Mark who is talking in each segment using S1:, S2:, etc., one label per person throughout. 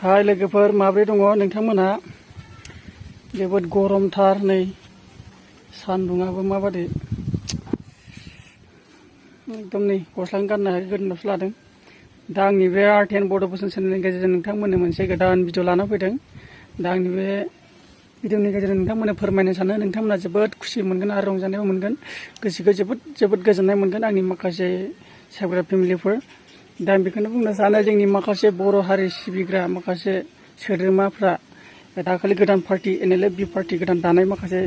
S1: हाय लोगोफोर माब्रै दङ नोंथांमोना जोबोद गरमथार नै सान्दुङाबो माबादि एकदम नै गस्लाखौ गाननो हायाखै गोदोनायावसो लादों दा आंनि बे आर्ट बड' बोसोन चेनेलनि गेजेरजों नोंथांमोननो मोनसे गोदान भिडिअ लाना फैदों दा आंनि बे भिडिअनि गेजेरजों नोंथांमोननो फोरमायनो सानो नोंथांमोना जोबोद खुसि मोनगोन आरो रंजानायबो मोनगोन गोसोखौ जोबोद गोजोननाय मोनगोन आंनि माखासे साबग्रा फेमिलिफोर दा आं बेखौनो बुंनो सानो जोंनि माखासे बर' हारि सिबिग्रा माखासे सोद्रोमाफ्रा दाखालि गोदान पार्टी NLF पार्टी गोदान दानाय माखासे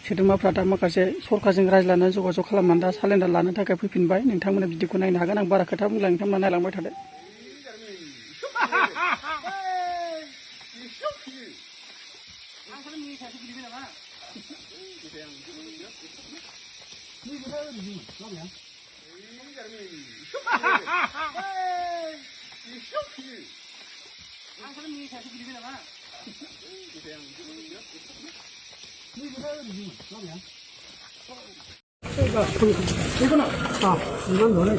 S1: सोद्रोमाफ्रा दा माखासे सरकारजों रायज्लायनानै जगाजग खालामनानै दा सालेन्डार लानो थाखाय फैफिनबाय नोंथांमोना भिडिअखौ नायनो हागोन आं बारा खोथा बुंला नोंथांमोना नायलांबाय थादो 이거는 이건 너네